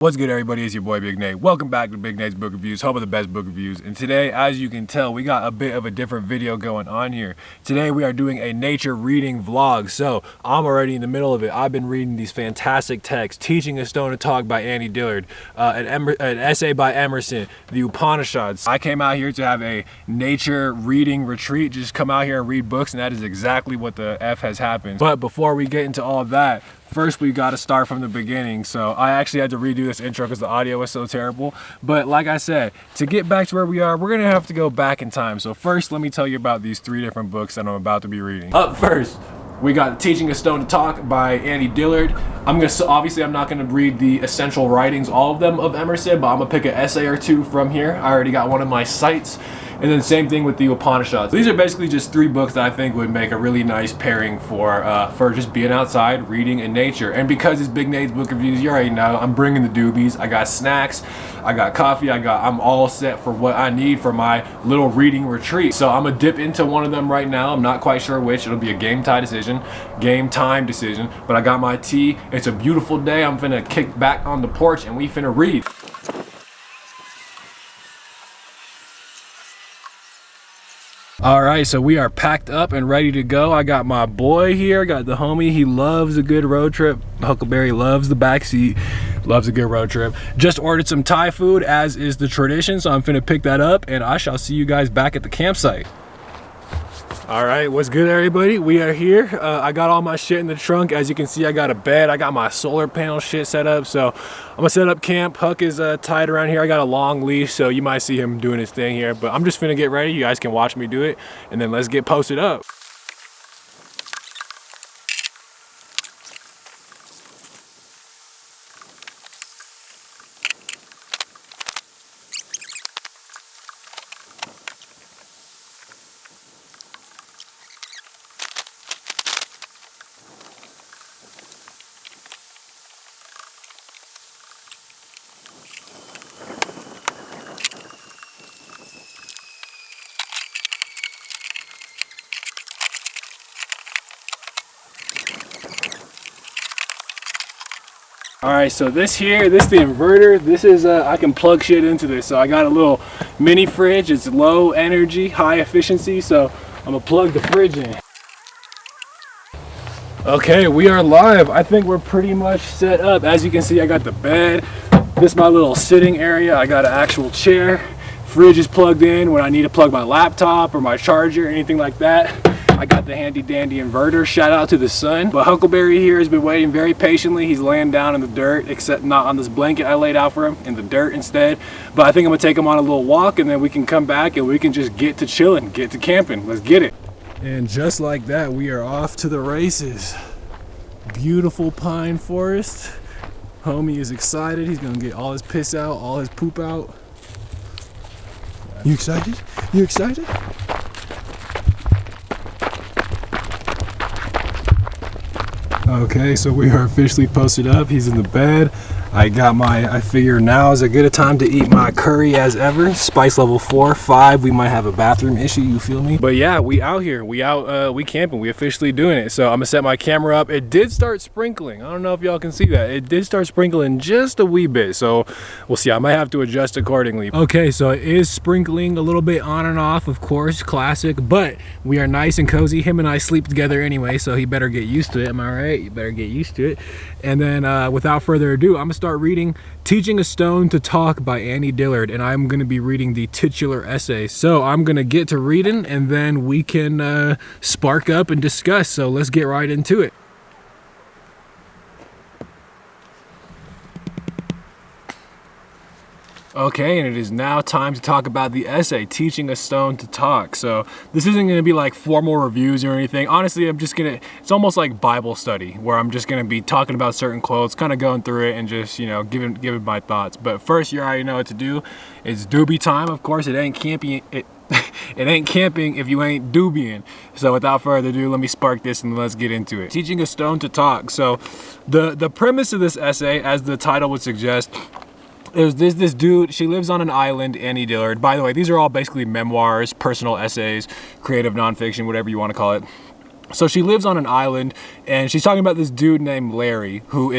What's good, everybody? It's your boy Big Nate. Welcome back to Big Nate's Book Reviews, home of the best book reviews. And today, as you can tell, we got a bit of a different video going on here. Today we are doing a nature reading vlog. So I'm already in the middle of it. I've been reading these fantastic texts: Teaching a Stone to Talk by Annie Dillard, an essay by Emerson, the Upanishads. I came out here to have a nature reading retreat, just come out here and read books, and that is exactly what the F has happened. But before we get into all that, first, we got to start from the beginning. So I actually had to redo this intro because the audio was so terrible. But like I said, to get back to where we are, we're going to have to go back in time. So first, let me tell you about these three different books that I'm about to be reading. Up first, we got Teaching a Stone to Talk by Annie Dillard. Obviously, I'm not going to read the essential writings, all of them, of Emerson, but I'm going to pick an essay or two from here. I already got one of my sites. And then same thing with the Upanishads. These are basically just three books that I think would make a really nice pairing for just being outside, reading in nature. And because it's Big Nate's Book Reviews, you already know, I'm bringing the doobies. I got snacks, I got coffee, I'm all set for what I need for my little reading retreat. So I'm gonna dip into one of them right now. I'm not quite sure which. It'll be a game time decision, but I got my tea. It's a beautiful day. I'm finna kick back on the porch and we finna read. All right, so we are packed up and ready to go. I got my boy here, got the homie. He loves a good road trip. Huckleberry loves the backseat, loves a good road trip. Just ordered some Thai food, as is the tradition, so I'm finna pick that up, and I shall see you guys back at the campsite. All right, what's good, everybody? We are here. I got all my shit in the trunk. As you can see, I got a bed. I got my solar panel shit set up. So I'm gonna set up camp. Huck is tied around here. I got a long leash, so you might see him doing his thing here. But I'm just finna get ready. You guys can watch me do it, and then let's get posted up. All right, so this the inverter. This is, I can plug shit into this. So I got a little mini fridge. It's low energy, high efficiency. So I'm gonna plug the fridge in. Okay, we are live. I think we're pretty much set up. As you can see, I got the bed. This is my little sitting area. I got an actual chair. Fridge is plugged in when I need to plug my laptop or my charger, anything like that. I got the handy dandy inverter. Shout out to the sun. But Huckleberry here has been waiting very patiently. He's laying down in the dirt, except not on this blanket I laid out for him, in the dirt instead. But I think I'm gonna take him on a little walk, and then we can come back and we can just get to chilling, get to camping. Let's get it. And just like that, we are off to the races. Beautiful pine forest. Homie is excited. He's gonna get all his piss out, all his poop out. You excited? You excited? Okay, so we are officially posted up. He's in the bed. I figure now is as good a time to eat my curry as ever. Spice level 4, 5. We might have a bathroom issue, you feel me? But yeah, we out here. We camping. We officially doing it. So I'm gonna set my camera up. It did start sprinkling. I don't know if y'all can see that. It did start sprinkling just a wee bit. So we'll see. I might have to adjust accordingly. Okay, so it is sprinkling a little bit on and off, of course, classic. But we are nice and cozy. Him and I sleep together anyway, so he better get used to it. Am I right? You better get used to it. And then without further ado, I'm gonna start reading Teaching a Stone to Talk by Annie Dillard, and I'm gonna be reading the titular essay. So I'm gonna get to reading, and then we can spark up and discuss. So let's get right into it. Okay, and it is now time to talk about the essay, Teaching a Stone to Talk. So this isn't going to be like formal reviews or anything. Honestly, it's almost like Bible study, where I'm just going to be talking about certain quotes, kind of going through it and just, you know, giving my thoughts. But first, you already know what to do. It's doobie time, of course. It ain't camping. It ain't camping if you ain't doobieing. So without further ado, let me spark this and let's get into it. Teaching a Stone to Talk. So the premise of this essay, as the title would suggest, there's this dude, she lives on an island, Annie Dillard. By the way, these are all basically memoirs, personal essays, creative nonfiction, whatever you want to call it. So she lives on an island, and she's talking about this dude named Larry, who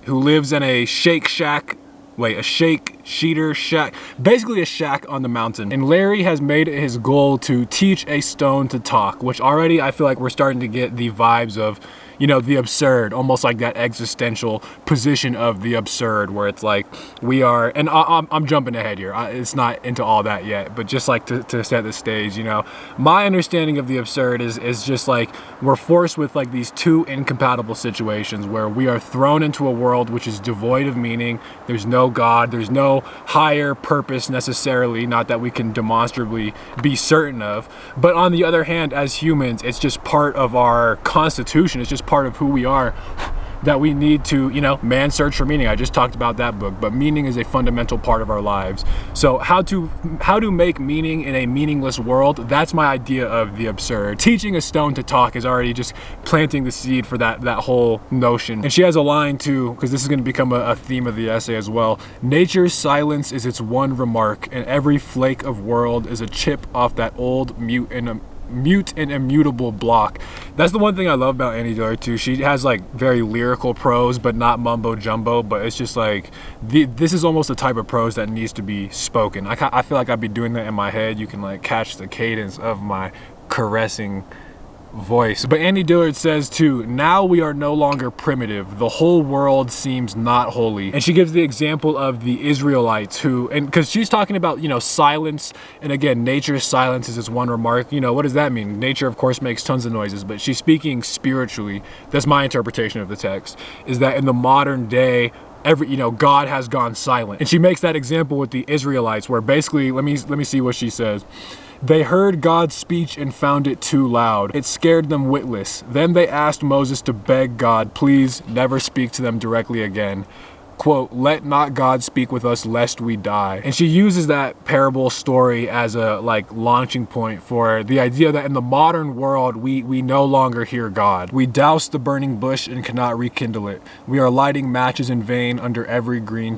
lives in a Shake Shack a sheeter shack, basically a shack on the mountain. And Larry has made it his goal to teach a stone to talk, which already I feel like we're starting to get the vibes of, you know, the absurd, almost like that existential position of the absurd, where it's like we are, and I'm jumping ahead here, it's not into all that yet, but just like to set the stage, you know, my understanding of the absurd is just like we're forced with like these two incompatible situations where we are thrown into a world which is devoid of meaning. There's no God, there's no higher purpose necessarily, not that we can demonstrably be certain of, but on the other hand, as humans, it's just part of our constitution, it's just part of who we are, that we need to, you know, man's search for meaning. I just talked about that book, but meaning is a fundamental part of our lives. So how to make meaning in a meaningless world, that's my idea of the absurd. Teaching a stone to talk is already just planting the seed for that whole notion. And she has a line too, because this is going to become a theme of the essay as well. Nature's silence is its one remark, and every flake of world is a chip off that old mute and immutable block. That's the one thing I love about Annie Dillard too. She has like very lyrical prose, but not mumbo jumbo, but it's just like this is almost the type of prose that needs to be spoken. I feel like I'd be doing that in my head. You can like catch the cadence of my caressing voice. But Annie Dillard says too, now we are no longer primitive. The whole world seems not holy. And she gives the example of the Israelites who, and because she's talking about, you know, silence, and again, nature's silence is this one remark. You know, what does that mean? Nature, of course, makes tons of noises, but she's speaking spiritually. That's my interpretation of the text, is that in the modern day, God has gone silent. And she makes that example with the Israelites, where basically, let me see what she says. They heard God's speech and found it too loud. It scared them witless. Then they asked Moses to beg God, please never speak to them directly again. Quote, let not God speak with us lest we die. And she uses that parable story as a like launching point for the idea that in the modern world, we no longer hear God. We douse the burning bush and cannot rekindle it. We are lighting matches in vain under every green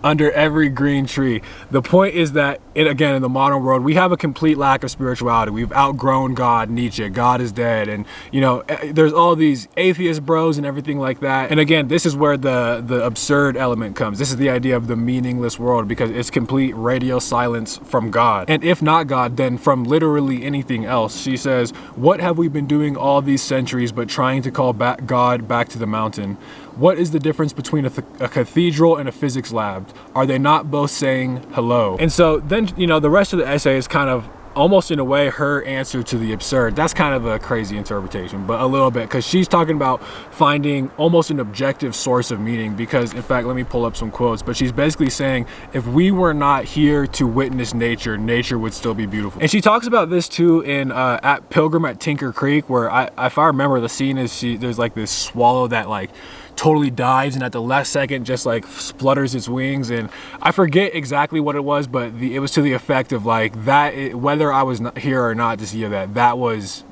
under every green tree. The point is that, again, in the modern world, we have a complete lack of spirituality. We've outgrown God, Nietzsche, God is dead, and you know, there's all these atheist bros and everything like that. And again, this is where the absurd element comes. This is the idea of the meaningless world, because it's complete radio silence from God. And if not God, then from literally anything else. She says, what have we been doing all these centuries but trying to call God back to the mountain? What is the difference between a cathedral and a physics lab? Are they not both saying hello? And so then, you know, the rest of the essay is kind of almost in a way her answer to the absurd. That's kind of a crazy interpretation, but a little bit, because she's talking about finding almost an objective source of meaning, because in fact, let me pull up some quotes, but she's basically saying if we were not here to witness nature, nature would still be beautiful. And she talks about this too in at Pilgrim at Tinker Creek, where if I remember, the scene is there's like this swallow that like totally dives and at the last second just like splutters its wings, and I forget exactly what it was, but it was to the effect of like that whether I was not here or not to see that was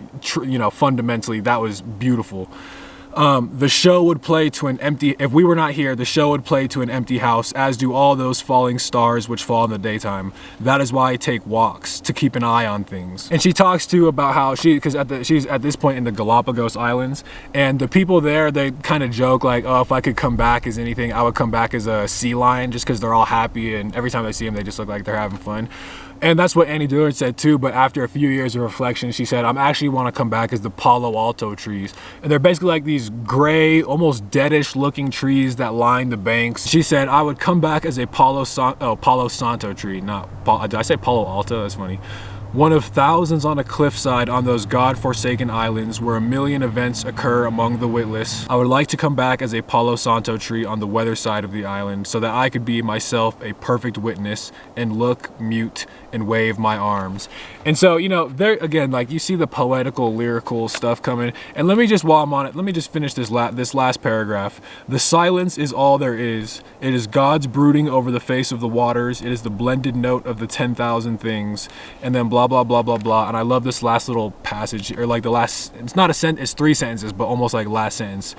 you know, fundamentally that was beautiful. The show would play to an empty, if we were not here, the show would play to an empty house, as do all those falling stars which fall in the daytime. That is why I take walks, to keep an eye on things. And she talks too about how she's at this point in the Galapagos Islands, and the people there, they kind of joke like, oh, if I could come back as anything, I would come back as a sea lion, just because they're all happy, and every time they see them, they just look like they're having fun. And that's what Annie Dillard said too, but after a few years of reflection, she said, I actually want to come back as the Palo Alto trees. And they're basically like these gray, almost deadish looking trees that line the banks. She said, I would come back as a Palo Santo tree, did I say Palo Alto? That's funny. One of thousands on a cliffside on those God-forsaken islands where a million events occur among the witless. I would like to come back as a Palo Santo tree on the weather side of the island, so that I could be myself a perfect witness and look mute and wave my arms. And so, you know, there again, like you see the poetical, lyrical stuff coming. And let me just, while I'm on it, let me just finish this last paragraph. The silence is all there is. It is God's brooding over the face of the waters. It is the blended note of the 10,000 things. And then blah, blah, blah, blah, blah. And I love this last little passage, or like the last, it's not a sentence, it's 3 sentences, but almost like last sentence.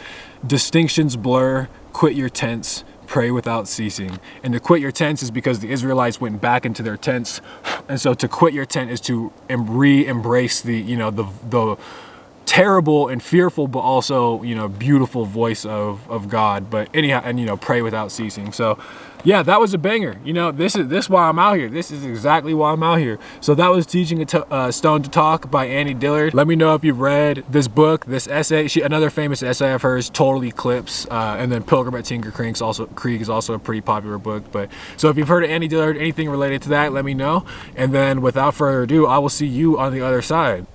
Distinctions blur, quit your tents, pray without ceasing. And to quit your tents is because the Israelites went back into their tents. And so to quit your tent is to re-embrace the, you know, the terrible and fearful, but also, you know, beautiful voice of God. But anyhow, and, you know, pray without ceasing. So yeah, that was a banger. You know, this is why I'm out here. This is exactly why I'm out here. So that was Teaching a Stone to Talk by Annie Dillard. Let me know if you've read this book, this essay. Another famous essay of hers, Total Eclipse, and then Pilgrim at Tinker Creek is also a pretty popular book. But so if you've heard of Annie Dillard, anything related to that, let me know. And then without further ado, I will see you on the other side.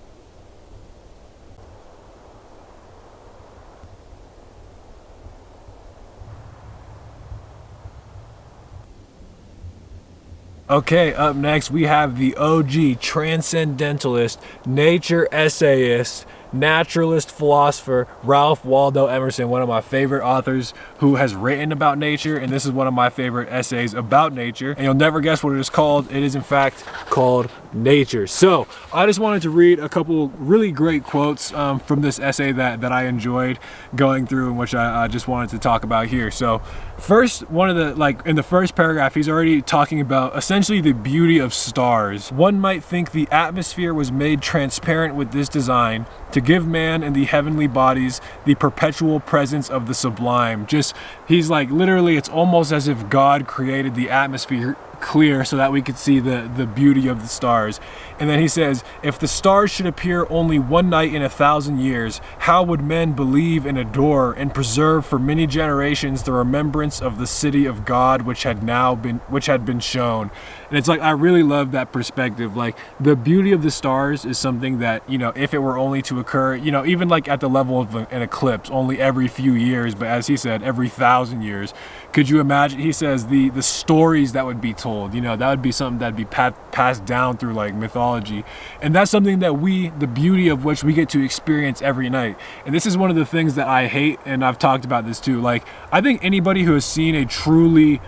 Okay, up next we have the OG transcendentalist, nature essayist, naturalist philosopher, Ralph Waldo Emerson, one of my favorite authors who has written about nature, and this is one of my favorite essays about nature. And you'll never guess what it is called. It is in fact called Nature. So I just wanted to read a couple really great quotes from this essay that I enjoyed going through, and which I just wanted to talk about here. So first, one of the, like in the first paragraph, he's already talking about essentially the beauty of stars. One might think the atmosphere was made transparent with this design to give man and the heavenly bodies the perpetual presence of the sublime. Just, he's like, literally, it's almost as if God created the atmosphere clear so that we could see the beauty of the stars. And then he says, if the stars should appear only one night in 1,000 years, how would men believe and adore and preserve for many generations the remembrance of the city of God which had been shown? And it's like, I really love that perspective. Like, the beauty of the stars is something that, you know, if it were only to occur, you know, even like at the level of an eclipse, only every few years, but as he said, every 1,000 years. Could you imagine? He says the stories that would be told, you know, that would be something that'd be passed down through like mythology. And that's something that the beauty of which we get to experience every night. And this is one of the things that I hate, and I've talked about this too. Like, I think anybody who has seen a truly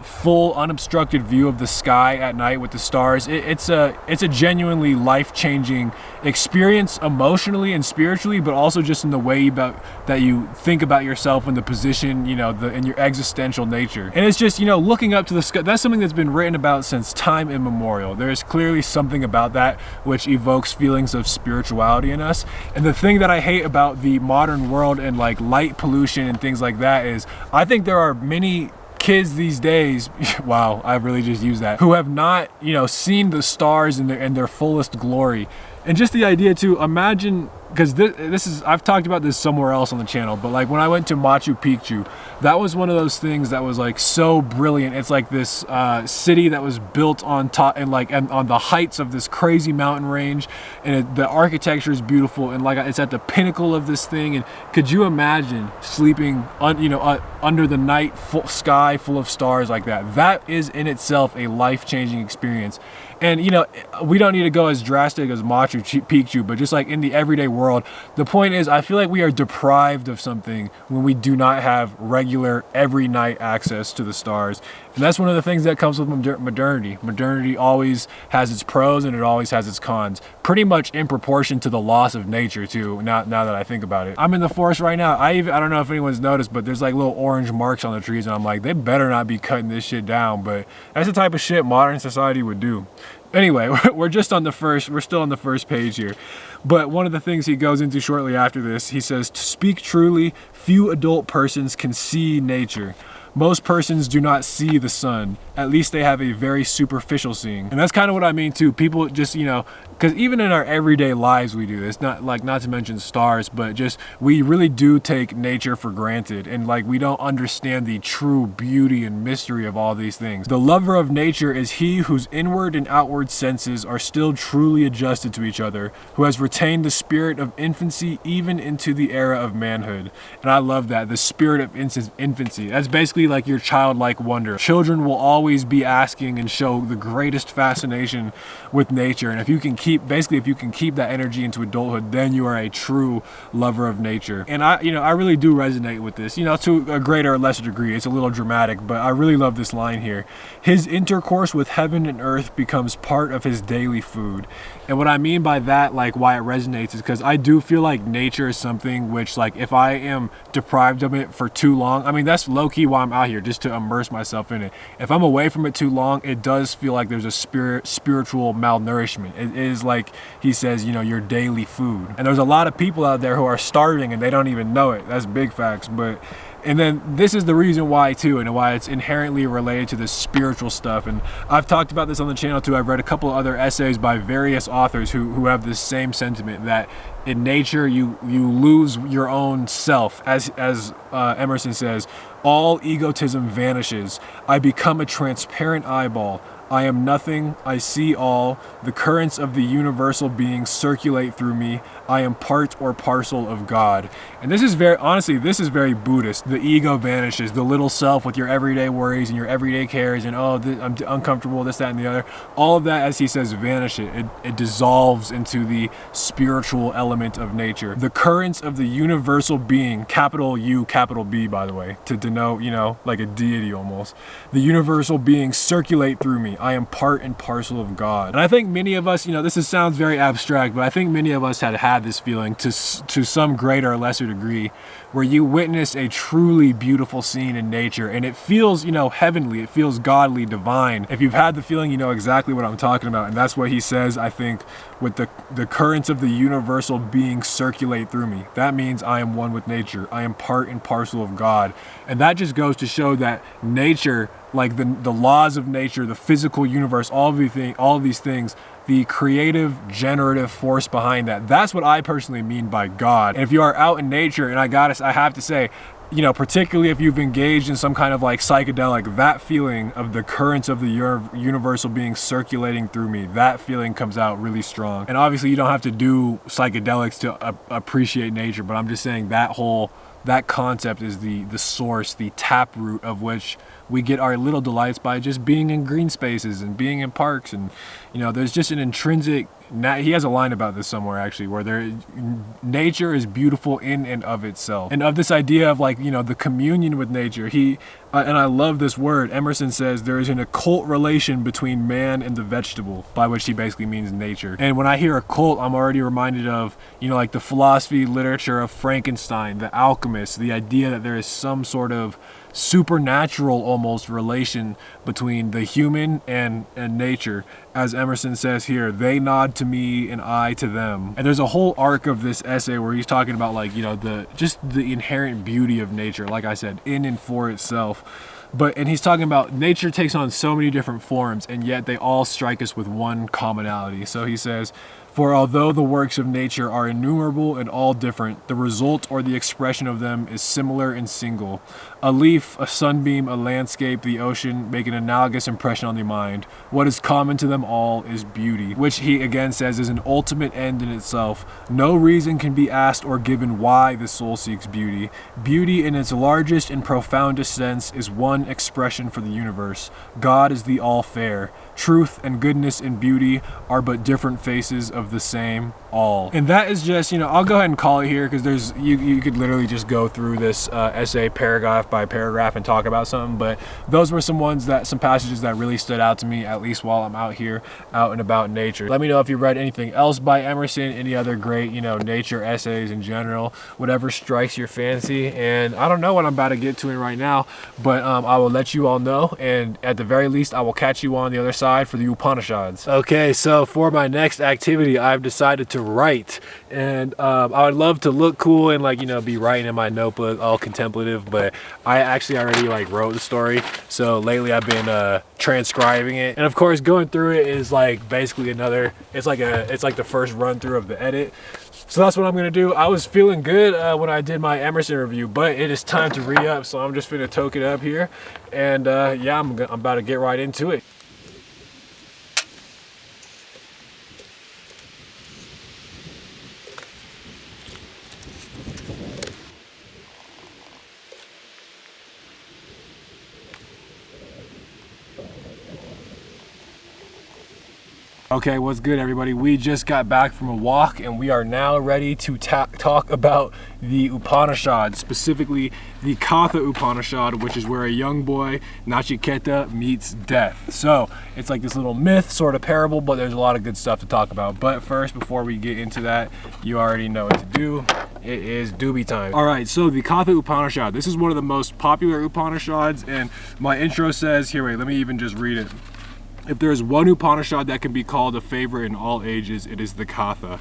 full unobstructed view of the sky at night with the stars, it's a genuinely life-changing experience emotionally and spiritually, but also just in the way that you think about yourself and the position, you know, in your existential nature. And it's just, you know, looking up to the sky, that's something that's been written about since time immemorial. There's clearly something about that which evokes feelings of spirituality in us. And the thing that I hate about the modern world and like light pollution and things like that is, I think there are many kids these days, wow, I really just used that, who have not, you know, seen the stars in their fullest glory. And just the idea to imagine, because this is, I've talked about this somewhere else on the channel, but like when I went to Machu Picchu, that was one of those things that was like so brilliant. It's like this city that was built on top and on the heights of this crazy mountain range, and the architecture is beautiful, and like it's at the pinnacle of this thing. And could you imagine sleeping under the night sky full of stars like that? That is in itself a life-changing experience. And, you know, we don't need to go as drastic as Machu Picchu, but just like in the everyday world, the point is, I feel like we are deprived of something when we do not have regular every night access to the stars. And that's one of the things that comes with modernity. Modernity always has its pros and it always has its cons, pretty much in proportion to the loss of nature too, now that I think about it. I'm in the forest right now. I don't know if anyone's noticed, but there's like little orange marks on the trees, and I'm like, they better not be cutting this shit down. But that's the type of shit modern society would do. Anyway, we're still on the first page here. But one of the things he goes into shortly after this, he says, to speak truly, few adult persons can see nature. Most persons do not see the sun. At least they have a very superficial seeing. And that's kind of what I mean too. People just, you know, because even in our everyday lives we do this, not to mention stars, but just we really do take nature for granted, and like we don't understand the true beauty and mystery of all these things. The lover of nature is he whose inward and outward senses are still truly adjusted to each other, who has retained the spirit of infancy even into the era of manhood. And I love that, the spirit of infancy. That's basically like your childlike wonder. Children will always be asking and show the greatest fascination with nature, and if you can keep that energy into adulthood, then you are a true lover of nature. And I really do resonate with this, you know, to a greater or lesser degree. It's a little dramatic, but I really love this line here. His intercourse with heaven and earth becomes part of his daily food. And what I mean by that, like why it resonates, is because I do feel like nature is something which, like, if I am deprived of it for too long, I mean, that's low-key why I'm out here, just to immerse myself in it. If I'm away from it too long, it does feel like there's a spiritual malnourishment. It is like he says, you know, your daily food. And there's a lot of people out there who are starving and they don't even know it. That's big facts. And then this is the reason why too, and why it's inherently related to the spiritual stuff. And I've talked about this on the channel too. I've read a couple of other essays by various authors who have this same sentiment, that in nature you lose your own self. As Emerson says, all egotism vanishes. I become a transparent eyeball. I am nothing, I see all. The currents of the universal being circulate through me. I am part or parcel of God. And this is very, honestly, this is very Buddhist. The ego vanishes, the little self with your everyday worries and your everyday cares and, oh, I'm uncomfortable, this, that, and the other. All of that, as he says, vanishes. It dissolves into the spiritual element of nature. The currents of the universal being, capital U, capital B, by the way, to denote, you know, like a deity almost. The universal being circulate through me. I am part and parcel of God. And I think many of us, you know, this sounds very abstract, but I think many of us had this feeling to some greater or lesser degree, where you witness a truly beautiful scene in nature and it feels, you know, heavenly, it feels godly, divine. If you've had the feeling, you know exactly what I'm talking about. And that's what he says, I think, with the currents of the universal being circulate through me. That means I am one with nature. I am part and parcel of God. And that just goes to show that nature, like the laws of nature, the physical universe, all of these things, the creative, generative force behind that. That's what I personally mean by God. And if you are out in nature, and I have to say, you know, particularly if you've engaged in some kind of like psychedelic, that feeling of the currents of the universal being circulating through me, that feeling comes out really strong. And obviously you don't have to do psychedelics to appreciate nature, but I'm just saying that concept is the source, the taproot of which we get our little delights by just being in green spaces and being in parks. And, you know, there's just an intrinsic, he has a line about this somewhere actually, where nature is beautiful in and of itself. And of this idea of, like, you know, the communion with nature, and I love this word, Emerson says there is an occult relation between man and the vegetable, by which he basically means nature. And when I hear occult, I'm already reminded of, you know, like the philosophy, literature of Frankenstein, the alchemist, the idea that there is some sort of supernatural almost relation between the human and nature. As Emerson says here, they nod to me and I to them. And there's a whole arc of this essay where he's talking about, like, you know, the inherent beauty of nature, like I said, in and for itself. And he's talking about nature takes on so many different forms, and yet they all strike us with one commonality. So he says, for although the works of nature are innumerable and all different, the result or the expression of them is similar and single. A leaf, a sunbeam, a landscape, the ocean make an analogous impression on the mind. What is common to them all is beauty, which he again says is an ultimate end in itself. No reason can be asked or given why the soul seeks beauty. Beauty in its largest and profoundest sense is one expression for the universe. God is the all-fair. Truth and goodness and beauty are but different faces of the same all. And that is just, you know, I'll go ahead and call it here, because you could literally just go through this essay paragraph by paragraph and talk about something, but those were some passages that really stood out to me, at least while I'm out here out and about nature. Let me know if you read anything else by Emerson, any other great, you know, nature essays in general, whatever strikes your fancy. And I don't know what I'm about to get to right now, but I will let you all know, and at the very least I will catch you on the other side for the Upanishads. Okay, so for my next activity, I've decided to write, and I would love to look cool and, like, you know, be writing in my notebook all contemplative, but I actually already, like, wrote the story. So lately I've been transcribing it, and of course going through it is like basically it's like the first run through of the edit. So that's what I'm gonna do. I was feeling good when I did my Emerson review, but it is time to re-up, so I'm just gonna toke it up here, and yeah, I'm about to get right into it. Okay, what's good, everybody? We just got back from a walk, and we are now ready to talk about the Upanishads, specifically the Katha Upanishad, which is where a young boy, Nachiketa, meets death. So it's like this little myth, sort of parable, but there's a lot of good stuff to talk about. But first, before we get into that, you already know what to do. it is doobie time. All right, so the Katha Upanishad. This is one of the most popular Upanishads, and my intro says, here, wait, let me even just read it. If there is one Upanishad that can be called a favorite in all ages, it is the Katha.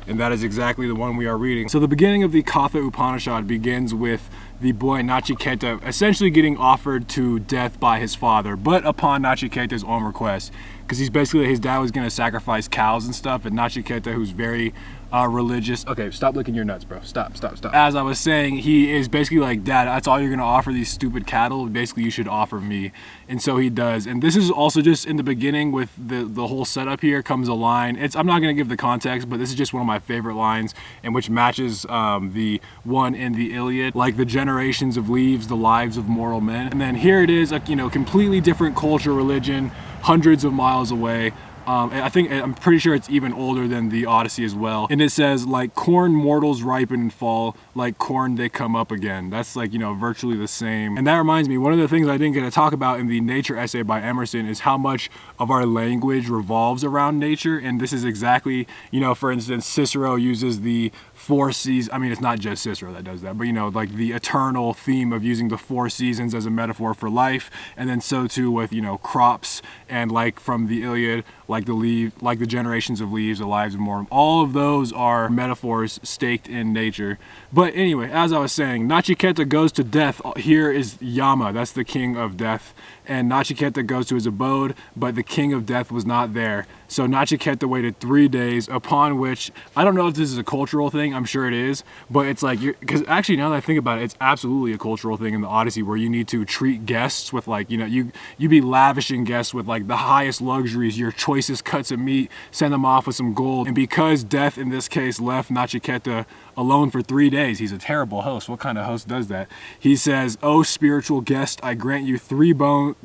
And that is exactly the one we are reading. So the beginning of the Katha Upanishad begins with the boy Nachiketa essentially getting offered to death by his father, but upon Nachiketa's own request. Because he's basically, his dad was going to sacrifice cows and stuff, and Nachiketa, who's very religious. Okay, stop licking your nuts, bro. Stop. As I was saying, he is basically like, Dad, that's all you're going to offer these stupid cattle? Basically, you should offer me. And so he does. And this is also just in the beginning with the whole setup here comes a line. I'm not going to give the context, but this is just one of my favorite lines, and which matches the one in the Iliad, like the generations of leaves, the lives of mortal men. And then here it is, a completely different culture, religion, hundreds of miles away. I'm pretty sure it's even older than the Odyssey as well. And it says, like corn mortals ripen and fall, like corn they come up again. That's like, virtually the same. And that reminds me, one of the things I didn't get to talk about in the nature essay by Emerson is how much of our language revolves around nature. And this is exactly, for instance, Cicero uses the four seasons. I mean, it's not just Cicero that does that, but like the eternal theme of using the four seasons as a metaphor for life. And then so too with, crops, and like from the Iliad, like the generations of leaves, the lives of mortal. All of those are metaphors staked in nature. But anyway, as I was saying, Nachiketa goes to death. Here is Yama, that's the king of death. And Nachiketa goes to his abode, but the king of death was not there. So Nachiketa waited 3 days, upon which, I don't know if this is a cultural thing, I'm sure it is, but it's like, because actually now that I think about it, it's absolutely a cultural thing in the Odyssey where you need to treat guests with like, you be lavishing guests with like the highest luxuries, your choicest cuts of meat, send them off with some gold. And because death in this case left Nachiketa alone for 3 days, he's a terrible host. What kind of host does that? He says, "Oh spiritual guest, I grant you three boons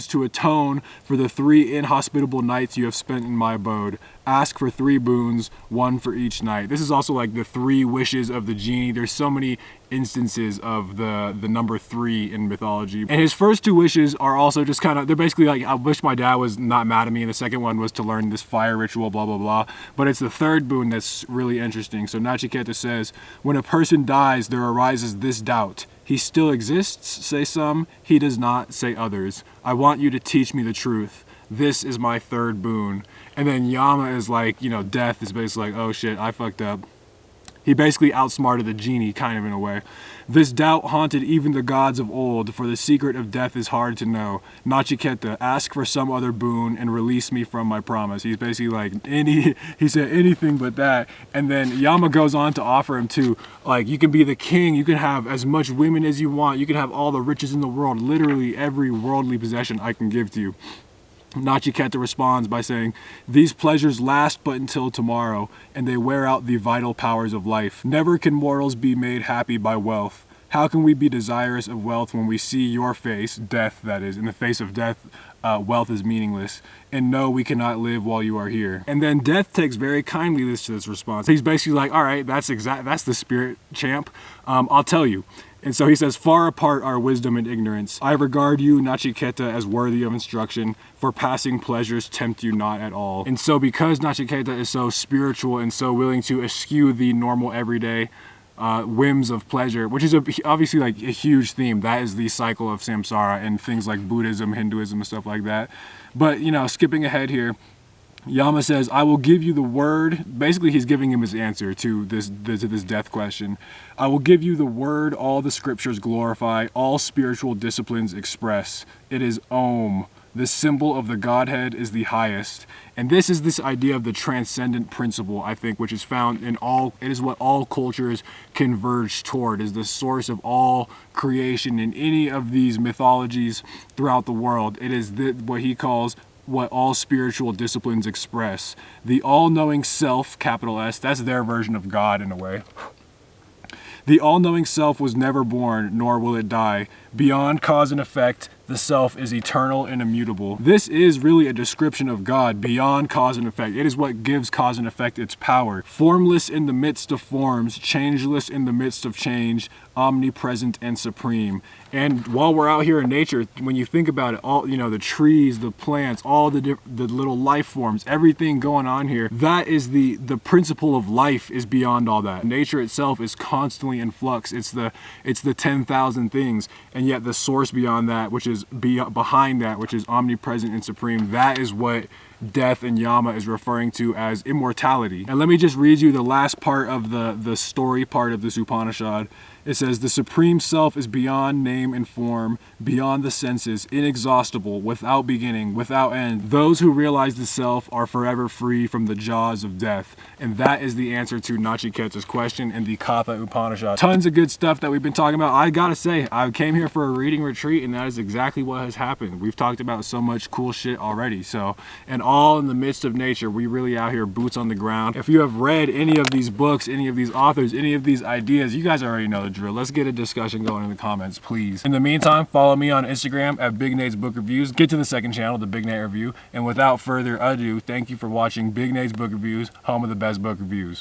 to atone for the 3 inhospitable nights you have spent in my abode. Ask for 3 boons, 1 for each night." This is also like the 3 wishes of the genie. There's so many instances of the number 3 in mythology. And his first 2 wishes are also just kind of, they're basically like, I wish my dad was not mad at me. And the second one was to learn this fire ritual, blah, blah, blah. But it's the 3rd boon that's really interesting. So Nachiketa says, "When a person dies, there arises this doubt. He still exists, say some. He does not, say others. I want you to teach me the truth. This is my 3rd boon." And then Yama is like, death is basically like, oh shit, I fucked up. He basically outsmarted the genie, kind of in a way. "This doubt haunted even the gods of old, for the secret of death is hard to know. Nachiketa, ask for some other boon and release me from my promise." He's basically like, he said anything but that. And then Yama goes on to offer him too, like, you can be the king, you can have as much women as you want, you can have all the riches in the world, literally every worldly possession I can give to you. Nachiketa responds by saying, "These pleasures last but until tomorrow, and they wear out the vital powers of life. Never can mortals be made happy by wealth. How can we be desirous of wealth when we see your face," death that is, in the face of death, wealth is meaningless, "and no, we cannot live while you are here." And then death takes very kindly to this response. He's basically like, all right, that's the spirit, champ. I'll tell you. And so he says, "Far apart are wisdom and ignorance. I regard you, Nachiketa, as worthy of instruction, for passing pleasures tempt you not at all." And so because Nachiketa is so spiritual and so willing to eschew the normal everyday whims of pleasure, which is obviously like a huge theme, that is the cycle of samsara and things like Buddhism, Hinduism, and stuff like that. But, skipping ahead here, Yama says, "I will give you the word." Basically, he's giving him his answer to this death question. "I will give you the word all the scriptures glorify, all spiritual disciplines express. It is Om. This symbol of the Godhead is the highest." And this is this idea of the transcendent principle, I think, which is found in it is what all cultures converge toward, is the source of all creation in any of these mythologies throughout the world. It is what he calls what all spiritual disciplines express. The all-knowing self, capital S, that's their version of God in a way. "The all-knowing self was never born, nor will it die. Beyond cause and effect, the self is eternal and immutable. This is really a description of God beyond cause and effect. It is what gives cause and effect its power. Formless in the midst of forms, changeless in the midst of change, omnipresent and supreme. And while we're out here in nature, when you think about it, all, you know, the trees, the plants, all the little life forms, everything going on here, that is the principle of life is beyond all that. Nature itself is constantly in flux. It's the 10,000 things, and yet the source beyond that, which is behind that, which is omnipresent and supreme, that is what death and Yama is referring to as immortality. And let me just read you the last part of the story part of this Upanishad. It says, the Supreme Self is beyond name and form, beyond the senses, inexhaustible, without beginning, without end. Those who realize the Self are forever free from the jaws of death. And that is the answer to Nachiketa's question in the Katha Upanishad. Tons of good stuff that we've been talking about. I gotta say, I came here for a reading retreat, and that is exactly what has happened. We've talked about so much cool shit already. So, and all in the midst of nature, we really out here, boots on the ground. If you have read any of these books, any of these authors, any of these ideas, you guys already know the drill. Let's get a discussion going in the comments, please. In the meantime, follow me on Instagram at Big Nate's Book Reviews. Get to the second channel, the Big Nate Review. And without further ado, thank you for watching Big Nate's Book Reviews, home of the best book reviews.